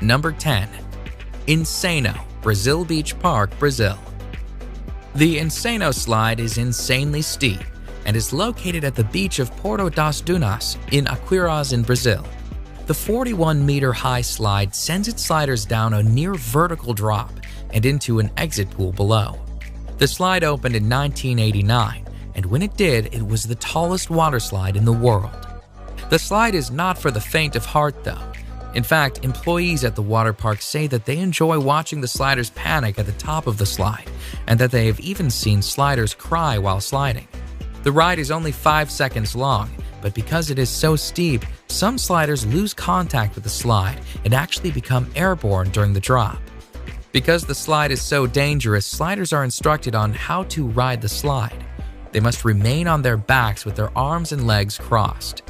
Number 10. Insano, Brazil Beach Park, Brazil. The Insano slide is insanely steep and is located at the beach of Porto das Dunas in Aquiraz in Brazil. The 41-meter-high slide sends its sliders down a near vertical drop and into an exit pool below. The slide opened in 1989, and when it did, it was the tallest water slide in the world. The slide is not for the faint of heart, though. In fact, employees at the water park say that they enjoy watching the sliders panic at the top of the slide, and that they have even seen sliders cry while sliding. The ride is only 5 seconds long, but because it is so steep, some sliders lose contact with the slide and actually become airborne during the drop. Because the slide is so dangerous, sliders are instructed on how to ride the slide. They must remain on their backs with their arms and legs crossed.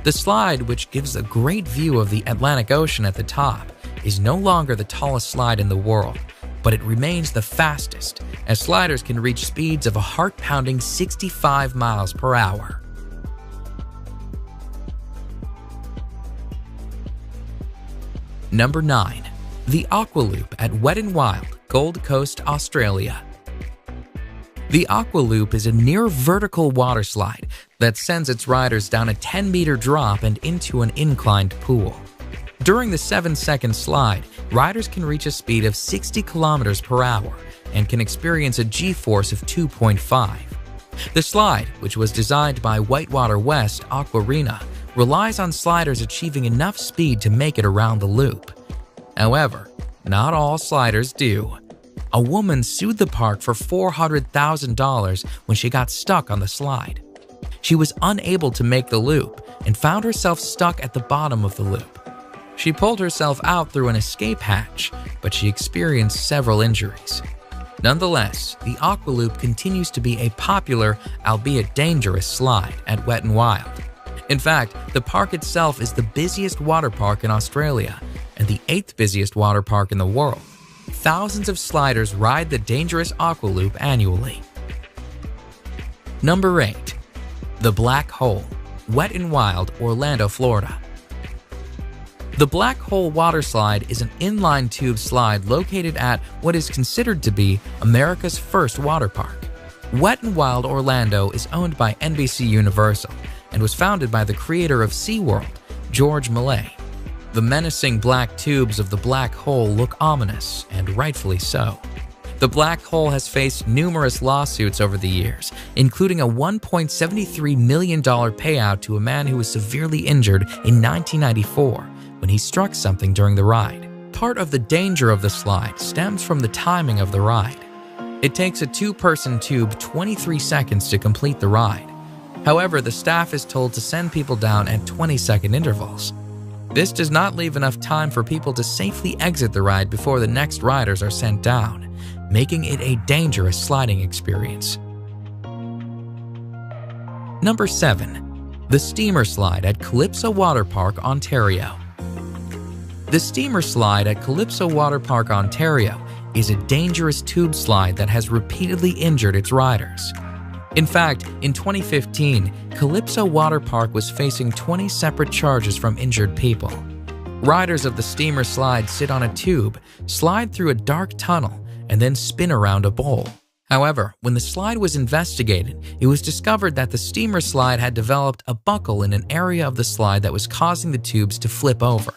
The slide, which gives a great view of the Atlantic Ocean at the top, is no longer the tallest slide in the world, but it remains the fastest, as sliders can reach speeds of a heart-pounding 65 miles per hour. Number 9. The Aqua Loop at Wet n Wild, Gold Coast, Australia. The Aqua Loop is a near vertical water slide that sends its riders down a 10-meter drop and into an inclined pool. During the 7-second slide, riders can reach a speed of 60 kilometers per hour and can experience a G-force of 2.5. The slide, which was designed by Whitewater West Aquarena, relies on sliders achieving enough speed to make it around the loop. However, not all sliders do. A woman sued the park for $400,000 when she got stuck on the slide. She was unable to make the loop and found herself stuck at the bottom of the loop. She pulled herself out through an escape hatch, but she experienced several injuries. Nonetheless, the Aqua Loop continues to be a popular, albeit dangerous, slide at Wet n Wild. In fact, the park itself is the busiest water park in Australia and the 8th busiest water park in the world. Thousands of sliders ride the dangerous Aqua Loop annually. Number 8. The Black Hole, Wet n Wild, Orlando, Florida. The Black Hole water slide is an inline tube slide located at what is considered to be America's first water park. Wet n Wild Orlando is owned by NBC Universal and was founded by the creator of SeaWorld, George Millay. The menacing black tubes of the Black Hole look ominous, and rightfully so. The Black Hole has faced numerous lawsuits over the years, including a $1.73 million payout to a man who was severely injured in 1994 when he struck something during the ride. Part of the danger of the slide stems from the timing of the ride. It takes a 2-person tube 23 seconds to complete the ride. However, the staff is told to send people down at 20-second intervals. This does not leave enough time for people to safely exit the ride before the next riders are sent down, making it a dangerous sliding experience. Number 7. The Steamer Slide at Calypso Water Park, Ontario. The Steamer Slide at Calypso Water Park, Ontario is a dangerous tube slide that has repeatedly injured its riders. In fact, in 2015, Calypso Water Park was facing 20 separate charges from injured people. Riders of the Steamer Slide sit on a tube, slide through a dark tunnel, and then spin around a bowl. However, when the slide was investigated, it was discovered that the Steamer Slide had developed a buckle in an area of the slide that was causing the tubes to flip over.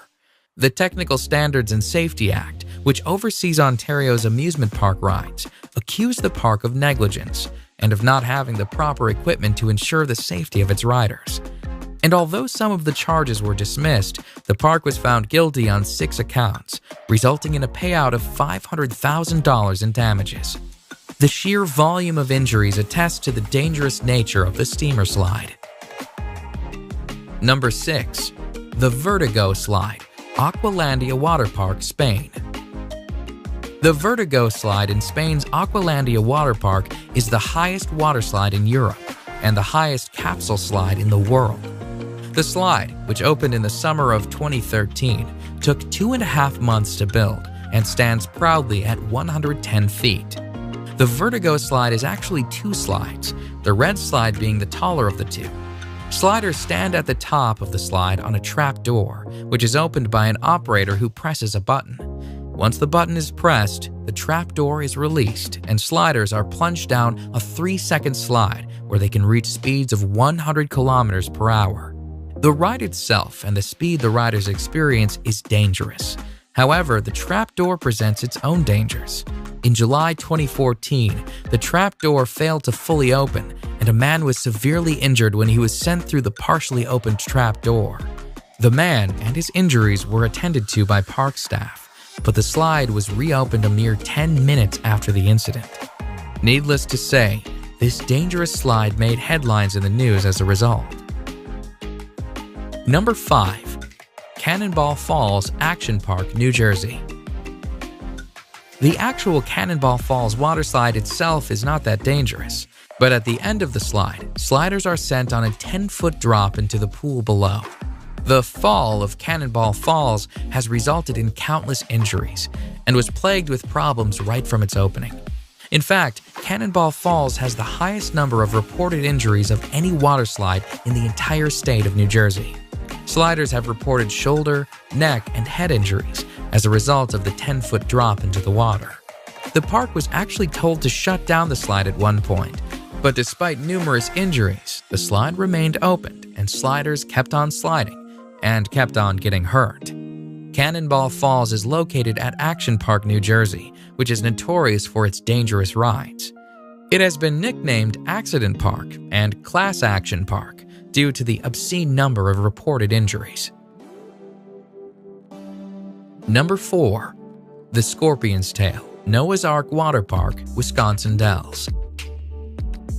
The Technical Standards and Safety Act, which oversees Ontario's amusement park rides, accused the park of negligence and of not having the proper equipment to ensure the safety of its riders. And although some of the charges were dismissed, the park was found guilty on 6 accounts, resulting in a payout of $500,000 in damages. The sheer volume of injuries attests to the dangerous nature of the Steamer Slide. Number 6. The Vertigo Slide, Aqualandia Water Park, Spain. The Vertigo Slide in Spain's Aqualandia Water Park is the highest water slide in Europe and the highest capsule slide in the world. The slide, which opened in the summer of 2013, took 2.5 months to build and stands proudly at 110 feet. The Vertigo Slide is actually 2 slides, the red slide being the taller of the two. Sliders stand at the top of the slide on a trap door, which is opened by an operator who presses a button. Once the button is pressed, the trap door is released and sliders are plunged down a 3-second slide where they can reach speeds of 100 kilometers per hour. The ride itself and the speed the riders experience is dangerous. However, the trap door presents its own dangers. In July 2014, the trap door failed to fully open, and a man was severely injured when he was sent through the partially opened trap door. The man and his injuries were attended to by park staff, but the slide was reopened a mere 10 minutes after the incident. Needless to say, this dangerous slide made headlines in the news as a result. Number 5. Cannonball Falls Action Park, New Jersey. The actual Cannonball Falls waterslide itself is not that dangerous, but at the end of the slide, sliders are sent on a 10-foot drop into the pool below. The fall of Cannonball Falls has resulted in countless injuries and was plagued with problems right from its opening. In fact, Cannonball Falls has the highest number of reported injuries of any waterslide in the entire state of New Jersey. Sliders have reported shoulder, neck, and head injuries as a result of the 10-foot drop into the water. The park was actually told to shut down the slide at one point, but despite numerous injuries, the slide remained opened and sliders kept on sliding and kept on getting hurt. Cannonball Falls is located at Action Park, New Jersey, which is notorious for its dangerous rides. It has been nicknamed Accident Park and Class Action Park due to the obscene number of reported injuries. Number 4. The Scorpion's Tail, Noah's Ark Water Park, Wisconsin Dells.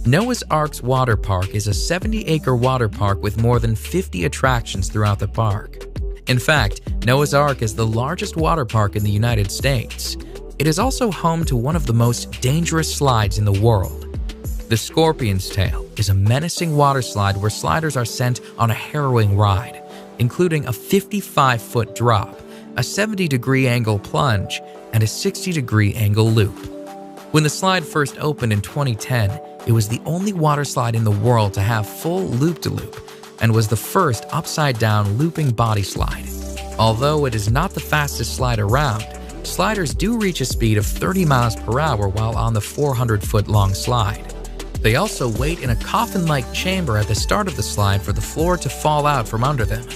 Noah's Ark's Water Park is a 70-acre water park with more than 50 attractions throughout the park. In fact, Noah's Ark is the largest water park in the United States. It is also home to one of the most dangerous slides in the world. The Scorpion's Tail is a menacing water slide where sliders are sent on a harrowing ride, including a 55-foot drop, a 70-degree angle plunge, and a 60-degree angle loop. When the slide first opened in 2010, it was the only water slide in the world to have full loop-de-loop and was the first upside-down looping body slide. Although it is not the fastest slide around, sliders do reach a speed of 30 miles per hour while on the 400-foot-long slide. They also wait in a coffin-like chamber at the start of the slide for the floor to fall out from under them.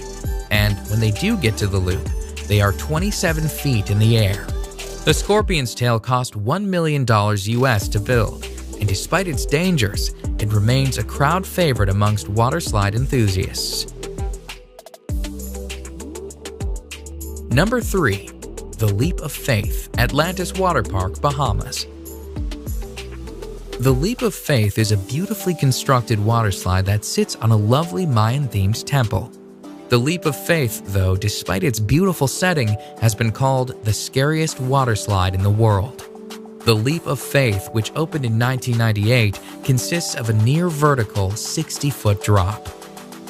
And when they do get to the loop, they are 27 feet in the air. The Scorpion's Tail cost $1 million US to build, and despite its dangers, it remains a crowd favorite amongst waterslide enthusiasts. Number 3. The Leap of Faith, Atlantis Water Park, Bahamas. The Leap of Faith is a beautifully constructed waterslide that sits on a lovely Mayan-themed temple. The Leap of Faith, though, despite its beautiful setting, has been called the scariest waterslide in the world. The Leap of Faith, which opened in 1998, consists of a near-vertical 60-foot drop.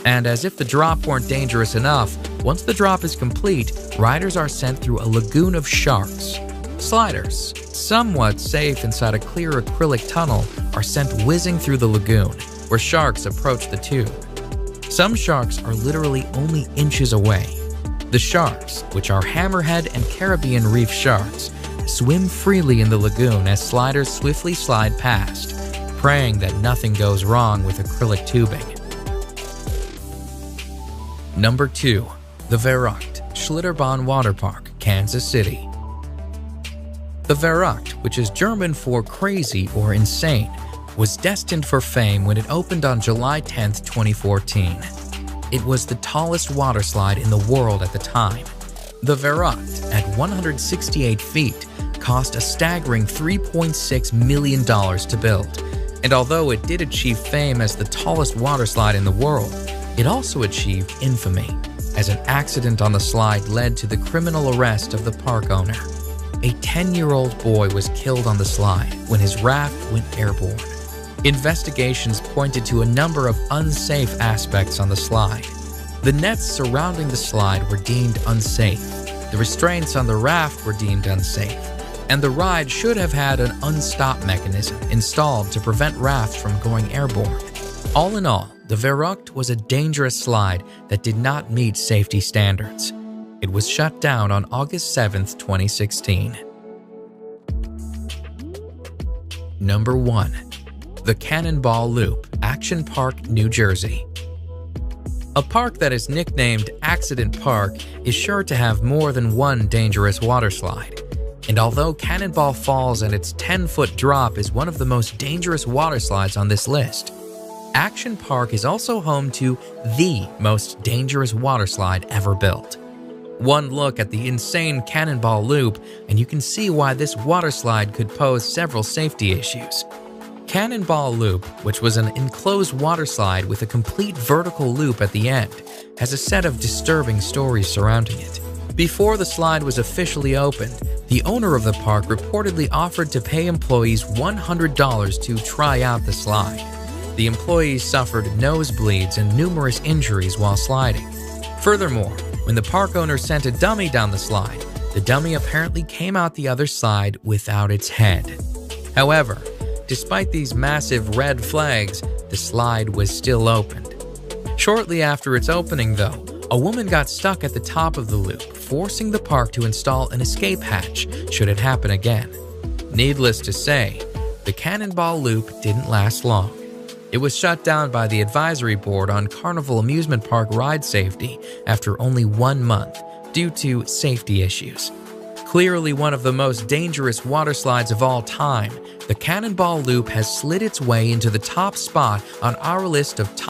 And as if the drop weren't dangerous enough, once the drop is complete, riders are sent through a lagoon of sharks. Sliders, somewhat safe inside a clear acrylic tunnel, are sent whizzing through the lagoon, where sharks approach the tube. Some sharks are literally only inches away. The sharks, which are hammerhead and Caribbean reef sharks, swim freely in the lagoon as sliders swiftly slide past, praying that nothing goes wrong with acrylic tubing. Number 2. The Verrückt Schlitterbahn Water Park, Kansas City. The Verrückt, which is German for crazy or insane, was destined for fame when it opened on July 10, 2014. It was the tallest waterslide in the world at the time. The Verrückt, at 168 feet, cost a staggering $3.6 million to build. And although it did achieve fame as the tallest waterslide in the world, it also achieved infamy, as an accident on the slide led to the criminal arrest of the park owner. A 10-year-old boy was killed on the slide when his raft went airborne. Investigations pointed to a number of unsafe aspects on the slide. The nets surrounding the slide were deemed unsafe, the restraints on the raft were deemed unsafe, and the ride should have had an unstop mechanism installed to prevent rafts from going airborne. All in all, the Viaduct was a dangerous slide that did not meet safety standards. It was shut down on August 7, 2016. Number 1. The Cannonball Loop, Action Park, New Jersey. A park that is nicknamed Accident Park is sure to have more than one dangerous waterslide. And although Cannonball Falls and its 10-foot drop is one of the most dangerous waterslides on this list, Action Park is also home to the most dangerous waterslide ever built. One look at the insane Cannonball Loop and you can see why this waterslide could pose several safety issues. Cannonball Loop, which was an enclosed waterslide with a complete vertical loop at the end, has a set of disturbing stories surrounding it. Before the slide was officially opened, the owner of the park reportedly offered to pay employees $100 to try out the slide. The employees suffered nosebleeds and numerous injuries while sliding. Furthermore, when the park owner sent a dummy down the slide, the dummy apparently came out the other side without its head. However, despite these massive red flags, the slide was still opened. Shortly after its opening, though, a woman got stuck at the top of the loop, forcing the park to install an escape hatch should it happen again. Needless to say, the Cannonball Loop didn't last long. It was shut down by the Advisory Board on Carnival Amusement Park ride safety after only 1 month due to safety issues. Clearly one of the most dangerous waterslides of all time, the Cannonball Loop has slid its way into the top spot on our list of top